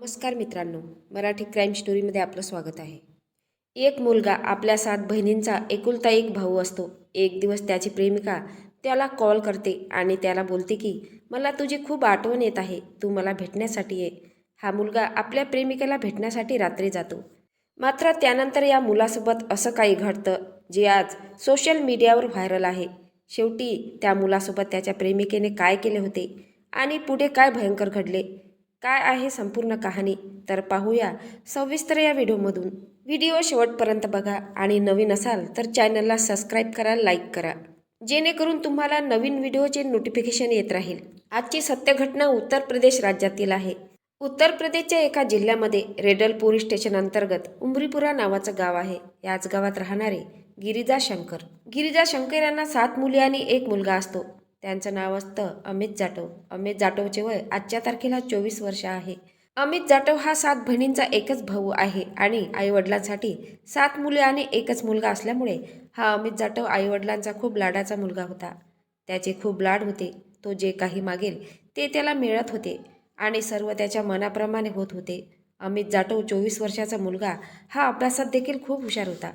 नमस्कार मित्रांनो, मराठी क्राईम स्टोरीमध्ये आपलं स्वागत आहे. एक मुलगा आपल्या 7 बहिणींचा एकुलता एक भाऊ असतो. एक दिवस त्याची प्रेमिका त्याला कॉल करते आणि त्याला बोलते की मला तुझी खूप आठवण येत आहे, तू मला भेटण्यासाठी ये. हा मुलगा आपल्या प्रेमिकेला भेटण्यासाठी रात्री जातो. मात्र त्यानंतर या मुलासोबत असं काही घडतं जे आज सोशल मीडियावर व्हायरल आहे. शेवटी त्या मुलासोबत त्याच्या प्रेमिकेने काय केले होते आणि पुढे काय भयंकर घडले, काय आहे संपूर्ण कहाणी, तर पाहूया सविस्तर या व्हिडिओमधून. व्हिडिओ शेवटपर्यंत बघा आणि नवीन असाल तर चॅनलला सबस्क्राईब करा, लाईक करा, जेणेकरून तुम्हाला नवीन व्हिडिओचे नोटिफिकेशन येत राहील. आजची सत्य घटना उत्तर प्रदेश राज्यातील आहे. उत्तर प्रदेशच्या एका जिल्ह्यामध्ये रेडल पोलीस स्टेशन अंतर्गत उमरीपुरा नावाचं गाव आहे. याच गावात राहणारे गिरिजा शंकर यांना 7 मुली आणि एक मुलगा असतो. त्यांचं नाव असतं अमित जाटव. अमित जाटवचे वय आजच्या तारखेला 24 वर्ष आहे. अमित जाटव हा 7 बहिणींचा एकच भाऊ आहे आणि आईवडिलांसाठी 7 मुले आणि एकच मुलगा असल्यामुळे हा अमित जाटव आईवडिलांचा खूप लाडाचा मुलगा होता. त्याचे खूप लाड होते. तो जे काही मागेल ते त्याला मिळत होते आणि सर्व त्याच्या मनाप्रमाणे होत होते. अमित जाटव 24 वर्षाचा मुलगा हा अभ्यासात देखील खूप हुशार होता.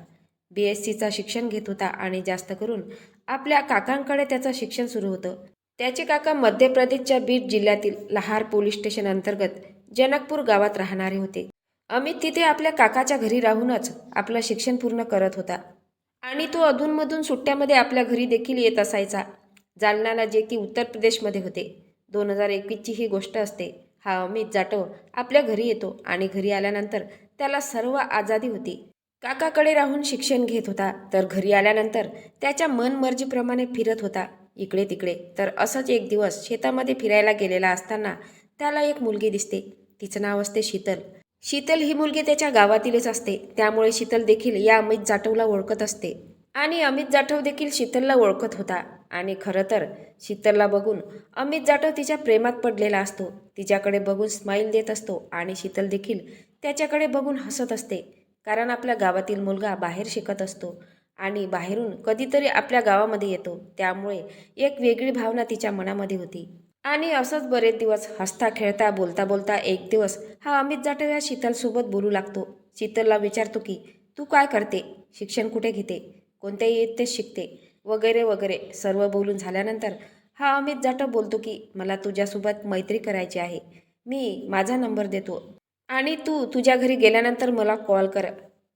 BScचा शिक्षण घेत होता आणि जास्त करून आपल्या काकांकडे त्याचं शिक्षण सुरू होतं. त्याचे काका मध्य प्रदेशच्या बीड जिल्ह्यातील लहार पोलीस स्टेशन अंतर्गत जनकपूर गावात राहणारे होते. अमित तिथे आपल्या काकाच्या घरी राहूनच आपलं शिक्षण पूर्ण करत होता आणि तो अधूनमधून सुट्ट्यामध्ये आपल्या घरी देखील येत असायचा. जालनाला, जे की उत्तर प्रदेशमध्ये होते. 2021ची ही गोष्ट असते. हा अमित जाटव आपल्या घरी येतो आणि घरी आल्यानंतर त्याला सर्व आझादी होती. काकाकडे राहून शिक्षण घेत होता, तर घरी आल्यानंतर त्याच्या मनमर्जीप्रमाणे फिरत होता इकडे तिकडे. तर असंच एक दिवस शेतामध्ये फिरायला गेलेला असताना त्याला एक मुलगी दिसते. तिचं नाव असते शीतल. शीतल ही मुलगी त्याच्या गावातीलच असते, त्यामुळे शीतल देखील या अमित जाटवला ओळखत असते आणि अमित जाटव देखील शीतलला ओळखत होता. आणि खरं तर शीतलला बघून अमित जाटव तिच्या प्रेमात पडलेला असतो. तिच्याकडे बघून स्माईल देत असतो आणि शीतल देखील त्याच्याकडे बघून हसत असते. कारण आपल्या गावातील मुलगा बाहेर शिकत असतो आणि बाहेरून कधीतरी आपल्या गावामध्ये येतो, त्यामुळे एक वेगळी भावना तिच्या मनामध्ये होती. आणि असंच बरेच दिवस हसता खेळता बोलता बोलता एक दिवस हा अमित जाटव या शीतलसोबत बोलू लागतो. शीतलला विचारतो की तू काय करते, शिक्षण कुठे घेते, कोणत्या इयत्तेत शिकते, वगैरे वगैरे. सर्व बोलून झाल्यानंतर हा अमित जाटव बोलतो की मला तुझ्यासोबत मैत्री करायची आहे, मी माझा नंबर देतो आणि तू तुझ्या घरी गेल्यानंतर मला कॉल कर.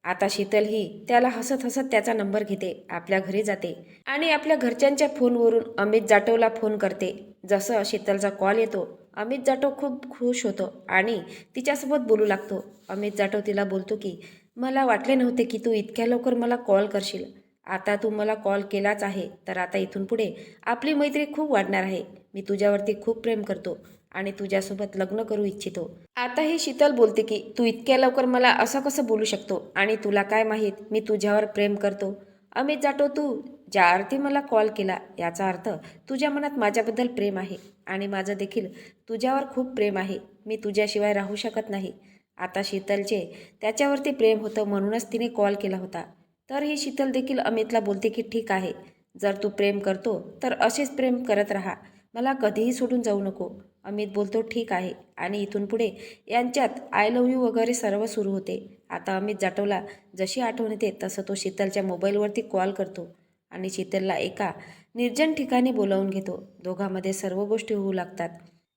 आता शीतल ही त्याला हसत हसत त्याचा नंबर घेते, आपल्या घरी जाते आणि आपल्या घरच्यांच्या फोनवरून अमित जाटवला फोन करते. जसं शीतलचा कॉल येतो, अमित जाटव खूप खुश होतो आणि तिच्यासोबत बोलू लागतो. अमित जाटव तिला बोलतो की मला वाटले नव्हते की तू इतक्या लवकर मला कॉल करशील. आता तू मला कॉल केलाच आहे तर आता इथून पुढे आपली मैत्री खूप वाढणार आहे. मी तुझ्यावरती खूप प्रेम करतो आणि तुझ्यासोबत लग्न करू इच्छितो. आता ही शीतल बोलते की तू इतक्या लवकर मला असं कसं बोलू शकतो आणि तुला काय माहीत मी तुझ्यावर प्रेम करतो. अमित जाटव, तू ज्या अर्थी मला कॉल केला याचा अर्थ तुझ्या मनात माझ्याबद्दल प्रेम आहे आणि माझं देखील तुझ्यावर खूप प्रेम आहे. मी तुझ्याशिवाय राहू शकत नाही. आता शीतलचे त्याच्यावरती प्रेम होतं म्हणूनच तिने कॉल केला होता. तर ही शीतल देखील अमितला बोलते की ठीक आहे, जर तू प्रेम करतो तर असेच प्रेम करत राहा, मला कधीही सोडून जाऊ नको. अमित बोलतो ठीक आहे आणि इथून पुढे यांच्यात आय लव्ह यू वगैरे सर्व सुरू होते. आता अमित जाटवला जशी आठवण येते तसं तो शीतलच्या मोबाईलवरती कॉल करतो आणि शीतलला एका निर्जन ठिकाणी बोलावून घेतो. दोघांमध्ये सर्व गोष्टी होऊ लागतात.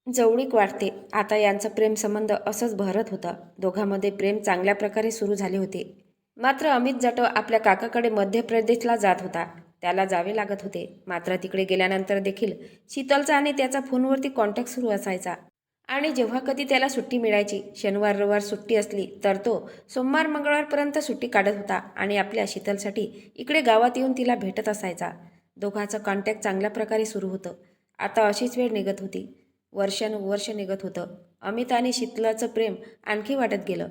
जवळीक वाढते. आता यांचं प्रेम संबंध असंच बहरत होता. दोघांमध्ये प्रेम चांगल्या प्रकारे सुरू झाले होते. मात्र अमित जाटव आपल्या काकाकडे मध्य प्रदेशला जात होता. त्याला जावे लागत होते. मात्र तिकडे गेल्यानंतर देखील शीतलचा आणि त्याचा फोनवरती कॉन्टॅक्ट सुरू असायचा आणि जेव्हा कधी त्याला सुट्टी मिळायची, शनिवार रविवार सुट्टी असली तर तो सोमवार मंगळवारपर्यंत सुट्टी काढत होता आणि आपल्या शीतलसाठी इकडे गावात येऊन तिला भेटत असायचा. दोघांचं कॉन्टॅक्ट चांगल्या प्रकारे सुरू होतं. आता अशीच वेळ निघत होती. वर्षानुवर्ष निघत होतं. अमित आणि शीतलाचं प्रेम आणखी वाढत गेलं.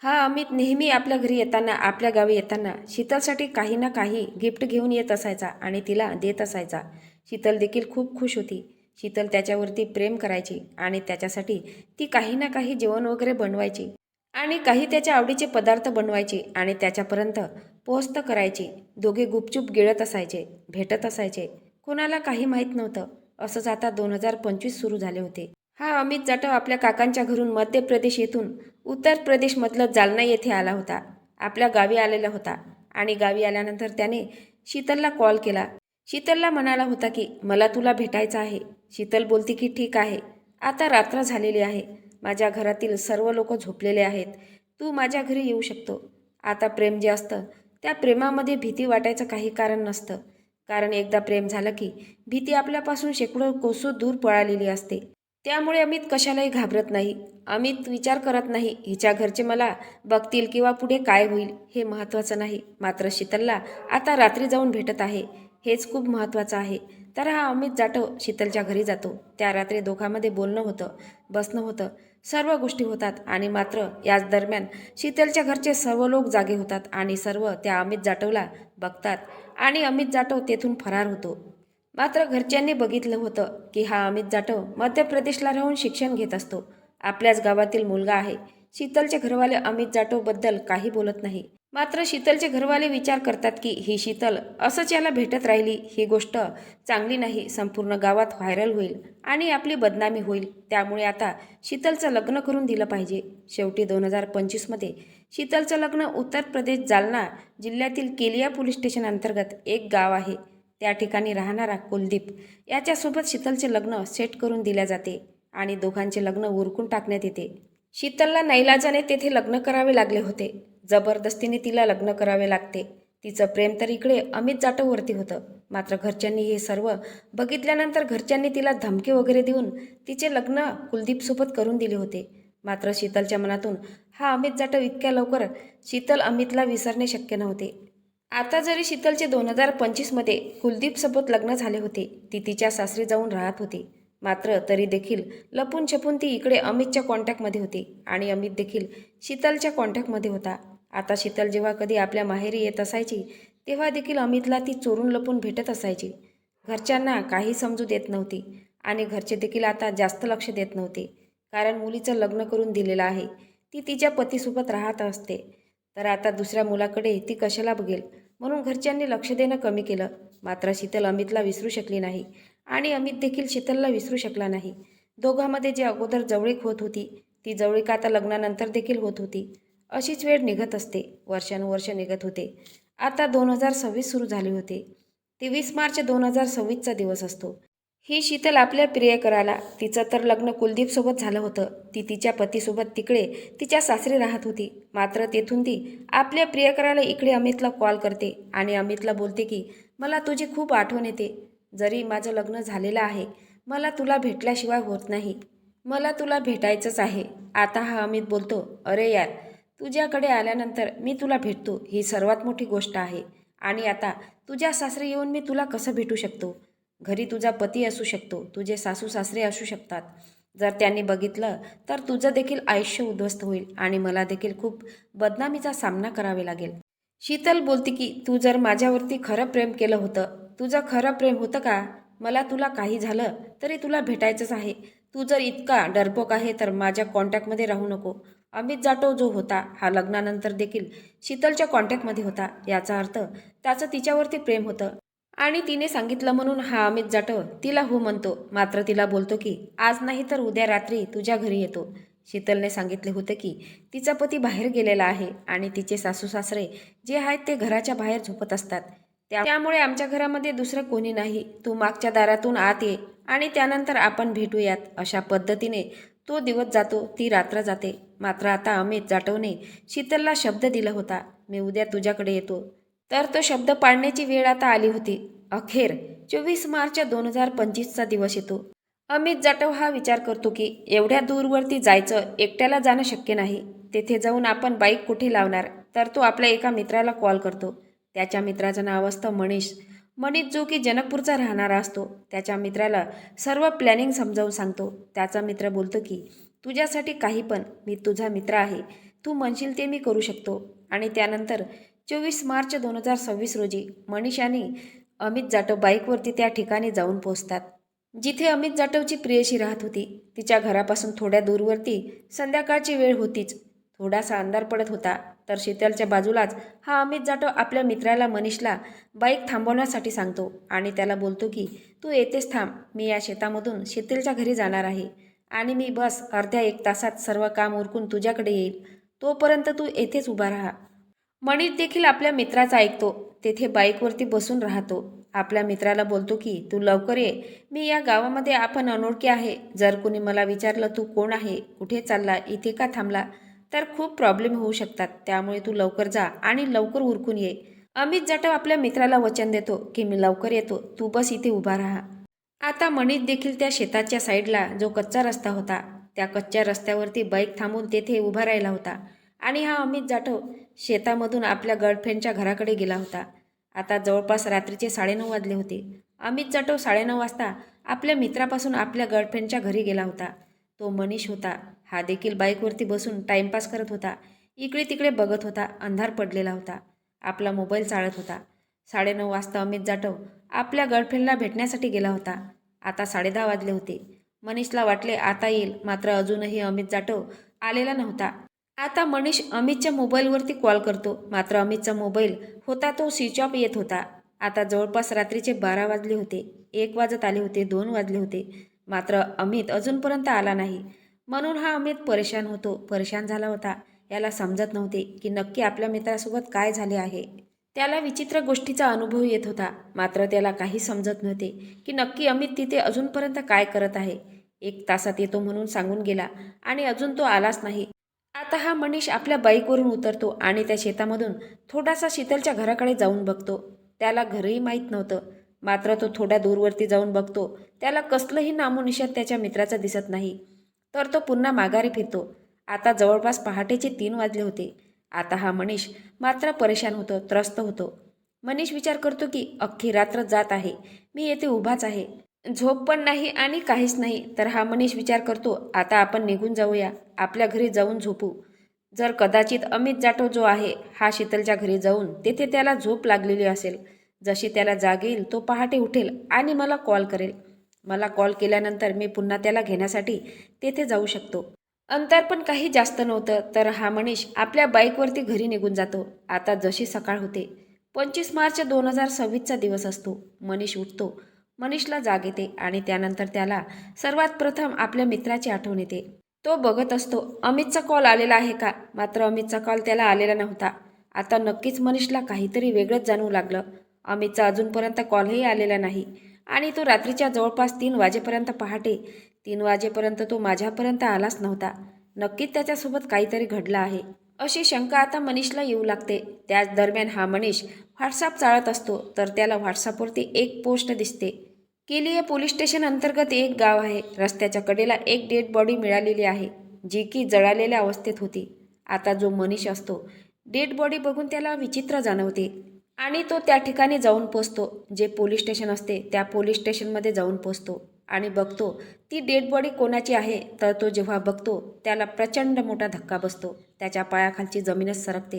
हा अमित नेहमी आपल्या घरी येताना, आपल्या गावी येताना शीतलसाठी काही ना काही गिफ्ट घेऊन येत असायचा आणि तिला देत असायचा. शीतल देखील खूप खुश होती. शीतल त्याच्यावरती प्रेम करायची आणि त्याच्यासाठी ती काही ना काही जेवण वगैरे बनवायची आणि काही त्याच्या आवडीचे पदार्थ बनवायची आणि त्याच्यापर्यंत पोहोचत करायची. दोघे गुपचूप गिळत असायचे, भेटत असायचे. कोणाला काही माहीत नव्हतं. असंच आता 2025 सुरू झाले होते. हा अमित जाटव आपल्या काकांच्या घरून मध्य प्रदेश येथून उत्तर प्रदेशमधलं जालना येथे आला होता. आपल्या गावी आलेला होता आणि गावी आल्यानंतर त्याने शीतलला कॉल केला. शीतलला म्हणाला होता की मला तुला भेटायचं आहे. शीतल बोलती की ठीक आहे, आता रात्र झालेली आहे, माझ्या घरातील सर्व लोक झोपलेले आहेत, तू माझ्या घरी येऊ शकतो. आता प्रेम जे असतं त्या प्रेमामध्ये भीती वाटायचं काही कारण नसतं, कारण एकदा प्रेम झालं की भीती आपल्यापासून शेकडो कोसो दूर पळालेली असते. त्यामुळे अमित कशालाही घाबरत नाही. अमित विचार करत नाही हिच्या घरचे मला बघतील किंवा पुढे काय होईल हे महत्त्वाचं नाही. मात्र शीतलला आता रात्री जाऊन भेटत आहे हेच खूप महत्त्वाचं आहे. तर हा अमित जाटव शीतलच्या घरी जातो. त्या रात्री दोघांमध्ये बोलणं होतं, बसणं होतं, सर्व गोष्टी होतात आणि मात्र याच दरम्यान शीतलच्या घरचे सर्व लोक जागे होतात आणि सर्व त्या अमित जाटवला बघतात आणि अमित जाटव तेथून फरार होतो. मात्र घरच्यांनी बघितलं होतं की हा अमित जाटव मध्य प्रदेशला राहून शिक्षण घेत असतो. आपल्याच गावातील मुलगा आहे. शीतलचे घरवाले अमित जाटवबद्दल काही बोलत नाही. मात्र शीतलचे घरवाले विचार करतात की ही शीतल असंच याला भेटत राहिली ही गोष्ट चांगली नाही, संपूर्ण गावात व्हायरल होईल आणि आपली बदनामी होईल. त्यामुळे आता शीतलचं लग्न करून दिलं पाहिजे. शेवटी 2025मध्ये शीतलचं लग्न उत्तर प्रदेश जालना जिल्ह्यातील केलिया पोलीस स्टेशन अंतर्गत एक गाव आहे त्या ठिकाणी राहणारा कुलदीप याच्यासोबत शीतलचे लग्न सेट करून दिल्या जाते आणि दोघांचे लग्न उरकून टाकण्यात येते. शीतलला नाईलाजाने तेथे लग्न करावे लागले होते. जबरदस्तीने तिला लग्न करावे लागते. तिचं प्रेम तर इकडे अमित जाटववरती होतं. मात्र घरच्यांनी हे सर्व बघितल्यानंतर घरच्यांनी तिला धमकी वगैरे देऊन तिचे लग्न कुलदीपसोबत करून दिले होते. मात्र शीतलच्या मनातून हा अमित जाटव इतक्या लवकर शीतल अमितला विसरणे शक्य नव्हते. आता जरी शीतलचे 2025मध्ये कुलदीपसोबत लग्न झाले होते, ती तिच्या सासरी जाऊन राहत होती. मात्र तरी देखील लपून छपून ती इकडे अमितच्या कॉन्टॅक्टमध्ये होती आणि अमित देखील शीतलच्या कॉन्टॅक्टमध्ये होता. आता शीतल जेव्हा कधी आपल्या माहेरी येत असायची तेव्हा देखील अमितला ती चोरून लपून भेटत असायची. घरच्यांना काही समजू देत नव्हती आणि घरचे देखील आता जास्त लक्ष देत नव्हते, कारण मुलीचं लग्न करून दिलेलं आहे, ती तिच्या पतीसोबत राहत असते. तर आता दुसऱ्या मुलाकडे ती कशाला बघेल, म्हणून घरच्यांनी लक्ष देणं कमी केलं. मात्र शीतल अमितला विसरू शकली नाही आणि अमित देखील शीतलला विसरू शकला नाही. दोघांमध्ये जे अगोदर जवळीक होत होती ती जवळीक आता लग्नानंतर देखील होत होती. अशीच वेळ निघत असते, वर्षानुवर्ष निघत होते. आता 2026 सुरू झाले होते. 23 मार्च 2026चा दिवस असतो. ही शीतल आपल्या प्रियकराला, तिचं तर लग्न कुलदीपसोबत झालं होतं, ती तिच्या पतीसोबत तिकडे तिच्या सासरी राहत होती. मात्र तेथून ती आपल्या प्रियकराला इकडे अमितला कॉल करते आणि अमितला बोलते की मला तुझी खूप आठवण येते. जरी माझं लग्न झालेलं आहे, मला तुला भेटल्याशिवाय होत नाही, मला तुला भेटायचंच आहे. आता हा अमित बोलतो, अरे यार, तुझ्याकडे आल्यानंतर मी तुला भेटतो ही सर्वात मोठी गोष्ट आहे आणि आता तुझ्या सासरी येऊन मी तुला कसं भेटू शकतो? घरी तुझा पती असू शकतो, तुझे सासू सासरे असू शकतात. जर त्यांनी बघितलं तर तुझं देखील आयुष्य उद्ध्वस्त होईल आणि मला देखील खूप बदनामीचा सामना करावे लागेल. शीतल बोलती की तू जर माझ्यावरती खरं प्रेम केलं होतं, तुझं खरं प्रेम होतं का? मला तुला काही झालं तरी तुला भेटायचंच आहे. तू जर इतका डरपोक आहे तर माझ्या कॉन्टॅक्टमध्ये राहू नको. अमित जाटव जो होता हा लग्नानंतर देखील शीतलच्या कॉन्टॅक्टमध्ये होता. याचा अर्थ त्याचं तिच्यावरती प्रेम होतं आणि तिने सांगितलं म्हणून हा अमित जाटव तिला हो म्हणतो. मात्र तिला बोलतो की आज नाही तर उद्या रात्री तुझ्या घरी येतो. शीतलने सांगितले होते की तिचा पती बाहेर गेलेला आहे आणि तिचे सासू सासरे जे आहेत ते घराच्या बाहेर झोपत असतात. त्यामुळे आमच्या घरामध्ये दुसरं कोणी नाही, तू मागच्या दारातून आत ये आणि त्यानंतर आपण भेटूयात. अशा पद्धतीने तो दिवस जातो, ती रात्र जाते. मात्र आता अमित जाटवने शीतलला शब्द दिला होता, मी उद्या तुझ्याकडे येतो. तर तो शब्द पाळण्याची वेळ आता आली होती. अखेर 24 मार्च 2025चा दिवस येतो. अमित जाटव हा विचार करतो की एवढ्या दूरवरती जायचं एकट्याला जाणं शक्य नाही. तेथे जाऊन आपण बाईक कुठे लावणार? तर तो आपल्या एका मित्राला कॉल करतो. त्याच्या मित्राचं नाव असतं मनीष. मनीष जो की जनकपूरचा राहणारा असतो. त्याच्या मित्राला सर्व प्लॅनिंग समजावून सांगतो. त्याचा मित्र बोलतो की तुझ्यासाठी काही पण, मी तुझा मित्र आहे, तू म्हणशील ते मी करू शकतो. आणि त्यानंतर 24 मार्च 2026 रोजी मनीष आणि अमित जाटव बाईकवरती त्या ठिकाणी जाऊन पोहोचतात जिथे अमित जाटवची प्रेयशी राहत होती. तिच्या घरापासून थोड्या दूरवरती संध्याकाळची वेळ होतीच, थोडासा अंधार पडत होता. तर शीतलच्या बाजूलाच हा अमित जाटव आपल्या मित्राला मनीषला बाईक थांबवण्यासाठी सांगतो आणि त्याला बोलतो की तू येतेच थांब, मी या शेतामधून शीतलच्या घरी जाणार आहे. आणि मी बस अर्ध्या 1 तासात सर्व काम उरकून तुझ्याकडे येईल. तोपर्यंत तू येथेच उभा राहा. मनीष देखील आपल्या मित्राचा ऐकतो. तेथे बाईकवरती बसून राहतो. आपल्या मित्राला बोलतो की तू लवकर ये. मी या गावामध्ये आपण अनोळखी आहे. जर कोणी मला विचारलं तू कोण आहे, कुठे चालला, इथे का थांबला, तर खूप प्रॉब्लेम होऊ शकतात. त्यामुळे तू लवकर जा आणि लवकर उरकून ये. अमित जाटव आपल्या मित्राला वचन देतो की मी लवकर येतो, तू बस इथे उभा राहा. आता मनीष देखील त्या शेताच्या साईडला जो कच्चा रस्ता होता, त्या कच्च्या रस्त्यावरती बाईक थांबून तेथे उभा राहिला होता. आणि हा अमित जाटव शेतामधून आपल्या गर्लफ्रेंडच्या घराकडे गेला होता. आता जवळपास रात्रीचे 9:30 वाजले होते. अमित जाटव 9:30 वाजता आपल्या मित्रापासून आपल्या गर्लफ्रेंडच्या घरी गेला होता. तो मनीष होता. हा देखील बाईकवरती बसून टाईमपास करत होता. इकडे तिकडे बघत होता. अंधार पडलेला होता. आपला मोबाईल चाळत होता. 9:30 वाजता अमित जाटव आपल्या गर्लफ्रेंडला भेटण्यासाठी गेला होता. आता 10:30 वाजले होते. मनीषला वाटले आता येईल, मात्र अजूनही अमित जाटव आलेला नव्हता. आता मनीष अमितच्या मोबाईलवरती कॉल करतो, मात्र अमितचा मोबाईल होता तो स्विच ऑफ येत होता. आता जवळपास रात्रीचे 12 वाजले होते. 1 वाजत आले होते, 2 वाजले होते, मात्र अमित अजूनपर्यंत आला नाही. म्हणून हा अमित परेशान झाला होता. याला समजत नव्हते की नक्की आपल्या मित्रासोबत काय झाले आहे. त्याला विचित्र गोष्टीचा अनुभव येत होता, मात्र त्याला काही समजत नव्हते की नक्की अमित तिथे अजूनपर्यंत काय करत आहे. 1 तासात येतो म्हणून सांगून गेला आणि अजून तो आलाच नाही. आता हा मनीष आपल्या बाईकवरून उतरतो आणि त्या शेतामधून थोडासा शीतलच्या घराकडे जाऊन बघतो. त्याला घरही माहीत नव्हतं, मात्र तो थोड्या दूरवरती जाऊन बघतो. त्याला कसलंही नामोनिशाण त्याच्या मित्राचं दिसत नाही. तर तो पुन्हा माघारी फिरतो. आता जवळपास पहाटेचे 3 वाजले होते. आता हा मनीष मात्र परेशान होतो, त्रस्त होतो. मनीष विचार करतो की अख्खी रात्र जात आहे, मी येथे उभाच आहे, झोप पण नाही आणि काहीच नाही. तर हा मनीष विचार करतो आता आपण निघून जाऊया, आपल्या घरी जाऊन झोपू. जर कदाचित अमित जाटव जो आहे हा शीतलच्या घरी जाऊन तेथे त्याला झोप लागलेली असेल. जशी त्याला जाग येईल तो पहाटे उठेल आणि मला कॉल करेल. मला कॉल केल्यानंतर मी पुन्हा त्याला घेण्यासाठी तेथे जाऊ शकतो. अंतर पण काही जास्त नव्हतं. तर हा मनीष आपल्या बाईकवरती घरी निघून जातो. आता जशी सकाळ होते. 25 मार्च 2026चा दिवस असतो. मनीष उठतो. मनीषला जाग येते आणि त्यानंतर त्याला सर्वात प्रथम आपल्या मित्राची आठवण येते. तो बघत असतो अमितचा कॉल आलेला आहे का, मात्र अमितचा कॉल त्याला आलेला नव्हता. आता नक्कीच मनीषला काहीतरी वेगळंच जाणवू लागलं. अमितचा अजूनपर्यंत कॉलही आलेला नाही आणि तो रात्रीच्या जवळपास 3 वाजेपर्यंत पहाटे 3 वाजेपर्यंत तो माझ्यापर्यंत आलाच नव्हता. नक्कीच त्याच्यासोबत काहीतरी घडलं आहे अशी शंका आता मनीषला येऊ लागते. त्याच दरम्यान हा मनीष व्हॉट्सअप चाळत असतो. तर त्याला व्हॉट्सअपवरती एक पोस्ट दिसते. केलिये पोलीस स्टेशन अंतर्गत एक गाव आहे. रस्त्याच्या कडेला एक डेड बॉडी मिळालेली आहे, जी की जळालेल्या अवस्थेत होती. आता जो मनीष असतो, डेड बॉडी बघून त्याला विचित्र जाणवते आणि तो त्या ठिकाणी जाऊन पोचतो. जे पोलीस स्टेशन असते त्या पोलीस स्टेशनमध्ये जाऊन पोचतो आणि बघतो ती डेड बॉडी कोणाची आहे. तर तो जेव्हा बघतो त्याला प्रचंड मोठा धक्का बसतो. त्याच्या पायाखालची जमीनच सरकते,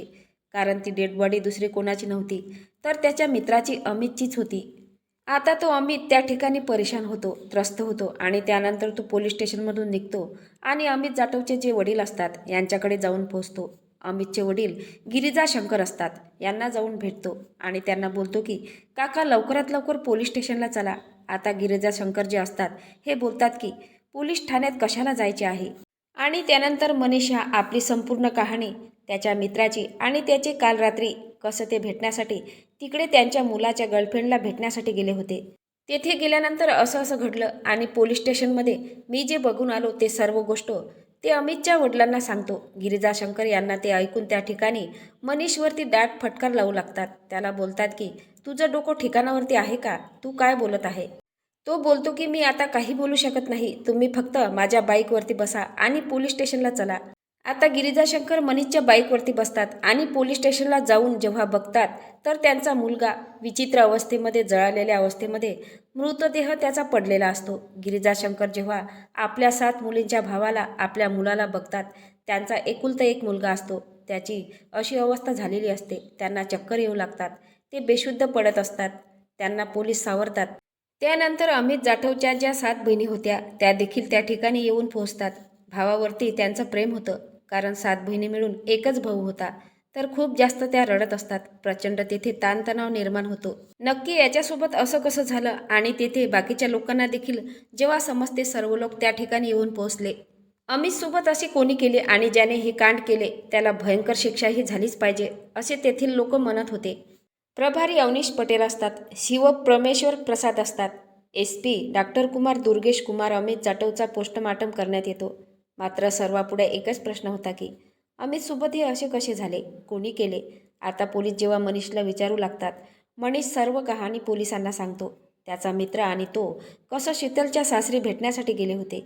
कारण ती डेड बॉडी दुसरी कोणाची नव्हती, तर त्याच्या मित्राची, अमितचीच होती. आता तो अमित त्या ठिकाणी परेशान होतो, त्रस्त होतो आणि त्यानंतर तो पोलीस स्टेशनमधून निघतो आणि अमित जाटवचे जे वडील असतात यांच्याकडे जाऊन पोहोचतो. अमितचे वडील गिरिजा शंकर असतात. यांना जाऊन भेटतो आणि त्यांना बोलतो की काका लवकरात लवकर पोलीस स्टेशनला चला. आता गिरिजा शंकर जे असतात हे बोलतात की पोलीस ठाण्यात कशाला जायचे आहे. आणि त्यानंतर मनीषा आपली संपूर्ण कहाणी त्याच्या मित्राची आणि त्याचे काल रात्री कसं ते भेटण्यासाठी तिकडे त्यांच्या मुलाच्या गर्लफ्रेंडला भेटण्यासाठी गेले होते. तेथे गेल्यानंतर असं असं घडलं आणि पोलीस स्टेशनमध्ये मी जे बघून आलो ते सर्व गोष्ट ते अमितच्या वडिलांना सांगतो. गिरिजा शंकर यांना ते ऐकून त्या ठिकाणी मनीषवरती दाट फटकार लावू लागतात. त्याला बोलतात की तुझं डोकं ठिकाणावरती आहे का, तू काय बोलत आहे. तो बोलतो की मी आता काही बोलू शकत नाही, तुम्ही फक्त माझ्या बाईकवरती बसा आणि पोलीस स्टेशनला चला. आता गिरिजा शंकर मनीषच्या बाईकवरती बसतात आणि पोलीस स्टेशनला जाऊन जेव्हा बघतात तर त्यांचा मुलगा विचित्र अवस्थेमध्ये, जळालेल्या अवस्थेमध्ये मृतदेह त्याचा पडलेला असतो. गिरिजा शंकर जेव्हा आपल्या 7 मुलींच्या भावाला, आपल्या मुलाला बघतात, त्यांचा एकुलता एक मुलगा असतो, त्याची अशी अवस्था झालेली असते, त्यांना चक्कर येऊ लागतात, ते बेशुद्ध पडत असतात. त्यांना पोलीस सावरतात. त्यानंतर अमित जाटवच्या ज्या 7 बहिणी होत्या त्या देखील त्या ठिकाणी येऊन पोहोचतात. भावावरती त्यांचं प्रेम होतं, कारण 7 बहिणी मिळून एकच भाऊ होता. तर खूप जास्त त्या रडत असतात. प्रचंड तेथे ताणतणाव निर्माण होतो. नक्की याच्यासोबत असं कसं झालं आणि तेथे बाकीच्या लोकांना देखील जेव्हा समजते, सर्व लोक त्या ठिकाणी येऊन पोहोचले. अमितसोबत असे कोणी केले आणि ज्याने हे कांड केले त्याला भयंकर शिक्षाही झालीच पाहिजे, असे तेथील लोक म्हणत होते. प्रभारी अवनीश पटेल असतात, शिवप्रमेश्वर प्रसाद असतात, SP डॉक्टर कुमार दुर्गेश कुमार अमित जाटवचा पोस्टमार्टम करण्यात येतो. मात्र सर्वापुढे एकच प्रश्न होता की अमितसोबत हे असे कसे झाले, कोणी केले? आता पोलीस जेव्हा मनीषला विचारू लागतात, मनीष सर्व कहाणी पोलिसांना सांगतो. त्याचा मित्र आणि तो कसं शीतलच्या सासरी भेटण्यासाठी गेले होते.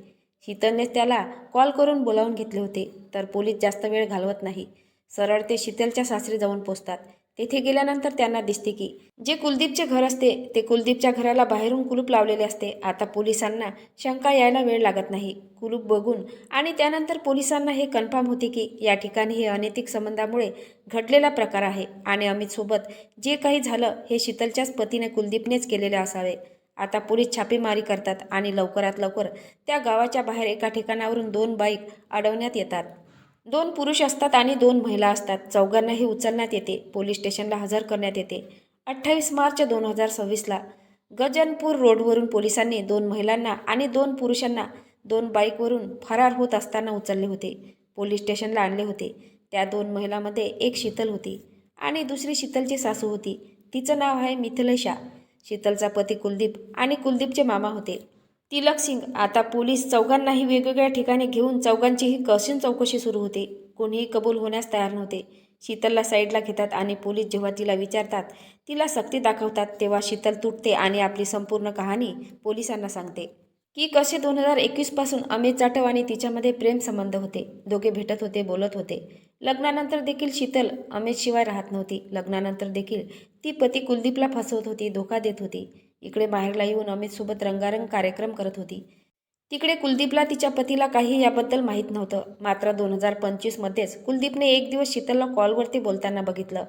शीतलने त्याला कॉल करून बोलावून घेतले होते. तर पोलीस जास्त वेळ घालवत नाही, सरळ ते शीतलच्या सासरी जाऊन पोचतात. तेथे गेल्यानंतर त्यांना दिसते की जे कुलदीपचे घर असते ते कुलदीपच्या घराला बाहेरून कुलूप लावलेले असते. आता पोलिसांना शंका यायला वेळ लागत नाही. कुलूप बघून आणि त्यानंतर पोलिसांना हे कन्फर्म होते की या ठिकाणी हे अनैतिक संबंधामुळे घडलेला प्रकार आहे आणि अमितसोबत जे काही झालं हे शीतलच्याच पतीने कुलदीपनेच केलेले असावे. आता पोलीस छापेमारी करतात आणि लवकरात लवकर त्या गावाच्या बाहेर एका ठिकाणावरून 2 बाईक अडवण्यात येतात. 2 पुरुष असतात आणि 2 महिला असतात. चौघांनाही उचलण्यात येते, पोलीस स्टेशनला हजर करण्यात येते. 28 मार्च 2026ला गजनपूर रोडवरून पोलिसांनी 2 महिलांना आणि 2 पुरुषांना 2 बाईकवरून फरार होत असताना उचलले होते, पोलीस स्टेशनला आणले होते. त्या 2 महिलांमध्ये एक शीतल होती आणि दुसरी शीतलची सासू होती. तिचं नाव आहे मिथिलेशा. शीतलचा पती कुलदीप आणि कुलदीपचे मामा होते तिलक सिंग. आता पोलीस चौघांनाही वेगवेगळ्या ठिकाणी घेऊन चौघांचीही कसून चौकशी सुरू होते. कोणीही कबूल होण्यास तयार नव्हते. शीतलला साईडला घेतात आणि पोलीस जेव्हा तिला विचारतात, तिला सक्ती दाखवतात, तेव्हा शीतल तुटते आणि आपली संपूर्ण कहाणी पोलिसांना सांगते की कसे 2021 पासून अमित जाटव आणि तिच्यामध्ये प्रेम संबंध होते. दोघे भेटत होते, बोलत होते. लग्नानंतर देखील शीतल अमितशिवाय राहत नव्हती. लग्नानंतर देखील ती पती कुलदीपला फसवत होती, धोका देत होती. इकडे माहेरला येऊन अमितसोबत रंगारंग कार्यक्रम करत होती. तिकडे कुलदीपला तिच्या पतीला काही याबद्दल माहीत नव्हतं. मात्र 2025मध्येच कुलदीपने एक दिवस शीतलला कॉलवरती बोलताना बघितलं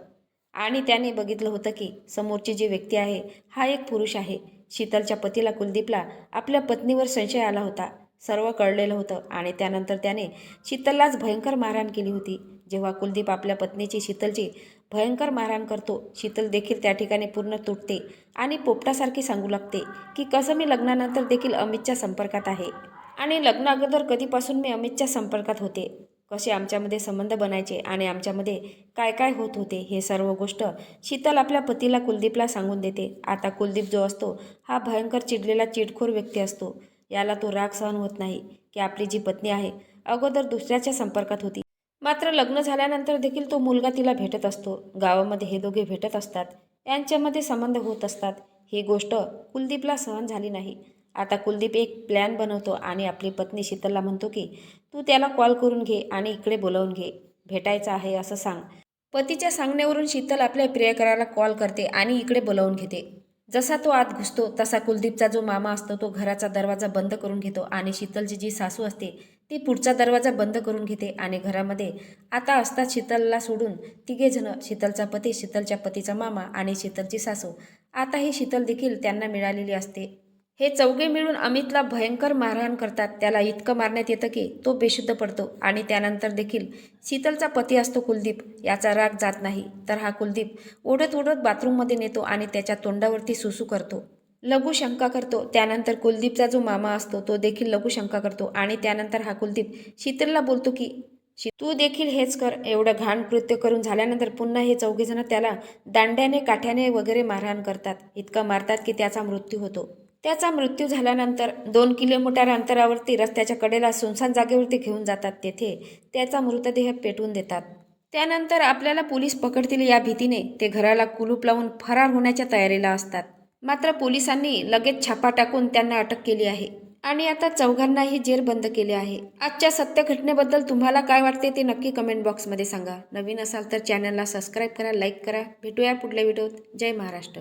आणि त्याने बघितलं होतं की समोरची जी व्यक्ती आहे हा एक पुरुष आहे. शीतलच्या पतीला कुलदीपला आपल्या पत्नीवर संशय आला होता. सर्व कळलेलं होतं आणि त्यानंतर त्याने शीतललाच भयंकर मारहाण केली होती. जेव्हा कुलदीप आपल्या पत्नीची शीतलची भयंकर मारहाण करतो, शीतल देखील त्या ठिकाणी पूर्ण तुटते आणि पोपटासारखी सांगू लागते की कसं मी लग्नानंतर देखील अमितच्या संपर्कात आहे आणि लग्न अगोदर कधीपासून मी अमितच्या संपर्कात होते, कसे आमच्यामध्ये संबंध बनायचे आणि आमच्यामध्ये काय काय होत होते हे सर्व गोष्ट शीतल आपल्या पतीला कुलदीपला सांगून देते. आता कुलदीप जो असतो हा भयंकर चिडलेला चिडखोर व्यक्ती असतो. याला तो राग सहन होत नाही की आपली जी पत्नी आहे अगोदर दुसऱ्याच्या संपर्कात होती, मात्र लग्न झाल्यानंतर देखील तो मुलगा तिला भेटत असतो. गावामध्ये हे दोघे भेटत असतात, यांच्यामध्ये संबंध होत असतात. ही गोष्ट कुलदीपला सहन झाली नाही. आता कुलदीप एक प्लॅन बनवतो आणि आपली पत्नी शीतलला म्हणतो की तू त्याला कॉल करून घे आणि इकडे बोलावून घे, भेटायचं आहे असं सांग. पतीच्या सांगण्यावरून शीतल आपल्या प्रियकराला कॉल करते आणि इकडे बोलावून घेते. जसा तो आत घुसतो तसा कुलदीपचा जो मामा असतो तो घराचा दरवाजा बंद करून घेतो आणि शीतलची जी सासू असते ती पुढचा दरवाजा बंद करून घेते आणि घरामध्ये आता असतात शीतलला सोडून तिघेजण, शीतलचा पती, शीतलच्या पतीचा मामा आणि शीतलची सासू. आता ही शीतल देखील त्यांना मिळालेली असते. हे चौघे मिळून अमितला भयंकर मारहाण करतात. त्याला इतकं मारण्यात येतं की तो बेशुद्ध पडतो आणि त्यानंतर देखील शीतलचा पती असतो कुलदीप, याचा राग जात नाही. तर हा कुलदीप ओढत ओढत बाथरूममध्ये नेतो आणि त्याच्या तोंडावरती सुसू करतो, लघुशंका करतो. त्यानंतर कुलदीपचा जो मामा असतो तो देखील लघुशंका करतो आणि त्यानंतर हा कुलदीप शीतलला बोलतो की तू देखील हेच कर. एवढं घाण कृत्य करून झाल्यानंतर पुन्हा हे चौघेजण त्याला दांड्याने, काठ्याने वगैरे मारहाण करतात. इतकं मारतात की त्याचा मृत्यू होतो. त्याचा मृत्यू झाल्यानंतर 2 किलोमीटर अंतरावरती रस्त्याच्या कडेला सुनसान जागेवरती घेऊन जातात. तेथे त्याचा मृतदेह पेटवून देतात. त्यानंतर आपल्याला पोलीस पकडतील या भीतीने ते घराला कुलूप लावून फरार होण्याच्या तयारीला असतात. मात्र पोलिसांनी लगेच छापा टाकून त्यांना अटक केली आहे आणि आता चौघांनाही जेरबंद केले आहे. आजच्या सत्य घटनेबद्दल तुम्हाला काय वाटते ते नक्की कमेंट बॉक्समध्ये सांगा. नवीन असाल तर चॅनलला सबस्क्राईब करा, लाईक करा. भेटूया पुढल्या व्हिडिओत. जय महाराष्ट्र.